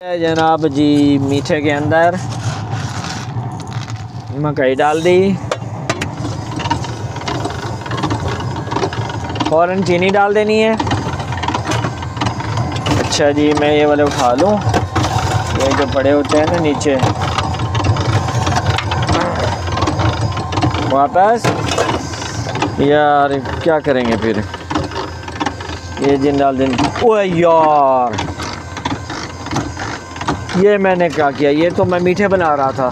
जनाब जी मीठे के अंदर मकई डाल दी, फ़ौरन चीनी डाल देनी है। अच्छा जी, मैं ये वाले उठा लूँ, ये जो बड़े होते हैं ना नीचे, वापस। यार क्या करेंगे फिर, ये जिन डाल देंगे। ओए यार, ये मैंने क्या किया, ये तो मैं मीठे बना रहा था,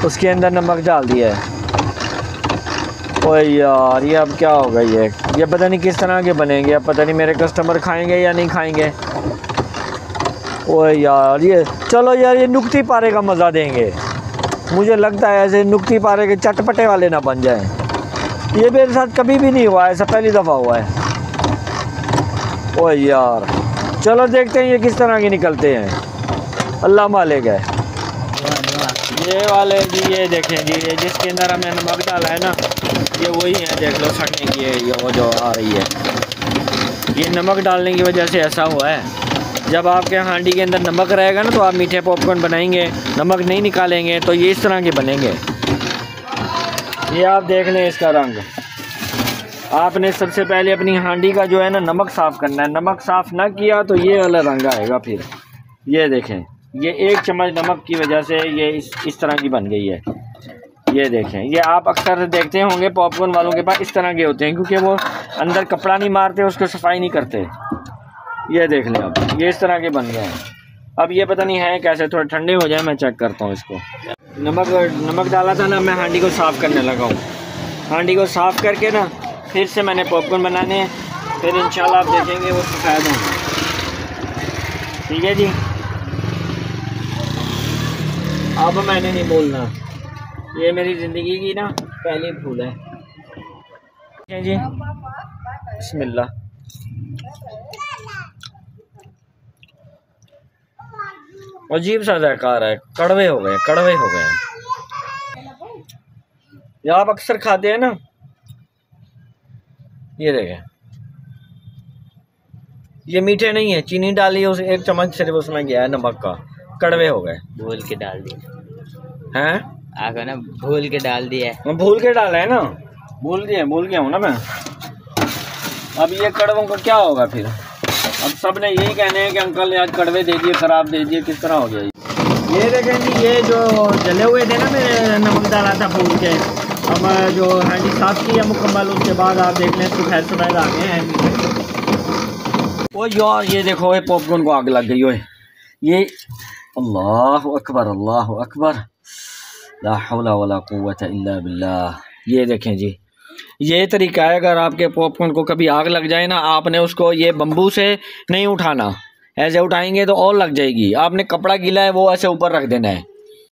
उसके अंदर नमक डाल दिया है। ओए यार, ये अब क्या होगा, ये पता नहीं किस तरह के बनेंगे, अब पता नहीं मेरे कस्टमर खाएंगे या नहीं खाएंगे। ओए यार, ये चलो यार, ये नुक्ती पारे का मज़ा देंगे। मुझे लगता है ऐसे नुक्ती पारे के चटपटे वाले ना बन जाएं। ये मेरे साथ कभी भी नहीं हुआ है, ऐसा पहली दफ़ा हुआ है। ओए यार, चलो देखते हैं ये किस तरह के निकलते हैं, अल्लाह मालिक है। ये वाले जी, ये देखें जी, ये जिसके अंदर हमने नमक डाला है ना, ये वही है, देख लो फटने की है, ये वो जो आ रही है, ये नमक डालने की वजह से ऐसा हुआ है। जब आपके हांडी के अंदर नमक रहेगा ना, तो आप मीठे पॉपकॉर्न बनाएंगे, नमक नहीं निकालेंगे तो ये इस तरह के बनेंगे। ये आप देख लें इसका रंग। आपने सबसे पहले अपनी हांडी का जो है ना नमक साफ़ करना है, नमक साफ़ ना किया तो ये वाला रंग आएगा फिर। ये देखें, ये 1 चम्मच नमक की वजह से ये इस तरह की बन गई है। ये देखें, ये आप अक्सर देखते होंगे पॉपकॉर्न वालों के पास इस तरह के होते हैं, क्योंकि वो अंदर कपड़ा नहीं मारते, उसको सफाई नहीं करते। ये देख लें, अब ये इस तरह के बन गए हैं। अब ये पता नहीं है कैसे, थोड़े ठंडे हो जाए, मैं चेक करता हूँ इसको। नमक डाला था ना, मैं हांडी को साफ़ करने लगा हूँ। हांडी को साफ़ करके ना फिर से मैंने पॉपकॉर्न बनाने हैं, फिर इंशाल्लाह आप देखेंगे वो सफ़ेद होंगे। ठीक है जी, अब मैंने नहीं बोलना, ये मेरी ज़िंदगी की ना पहली भूल है। ठीक है जी, बिस्मिल्लाह। अजीब सा जायका आ रहा है, कड़वे हो गए, कड़वे हो गए। ये आप अक्सर खाते हैं ना, ये देखें, ये मीठे नहीं है, चीनी डाली है, उस 1 चम्मच सिर्फ उसमें गया है नमक का, कड़वे हो गए। भूल के डाल दिया हैं, आगे ना, भूल के डाल दिया है। मैं भूल के डाला है ना, भूल गया हूँ ना मैं। अब ये कड़वों का क्या होगा फिर, अब सब ने यही कहने हैं कि अंकल आज कड़वे दे दिए, ख़राब दे दिए, किस तरह हो गया ये देखें जी, ये जो जले हुए थे ना, मैंने नमक डाला था भूल के। अब जो हांडी साफ़ की है मुकम्मल, उसके बाद आप देख लें सफ़ेद आ गए हैं। ओ यार, ये देखो, ये पॉपकॉर्न को आग लग गई है। ये अल्लाह अकबर, अल्लाह अकबर, ला हौला वला कुव्वता इल्ला बिल्लाह। ये देखें जी, ये तरीका है, अगर आपके पॉपकॉर्न को कभी आग लग जाए ना, आपने उसको ये बम्बू से नहीं उठाना, ऐसे उठाएंगे तो और लग जाएगी। आपने कपड़ा गीला है वो ऐसे ऊपर रख देना है,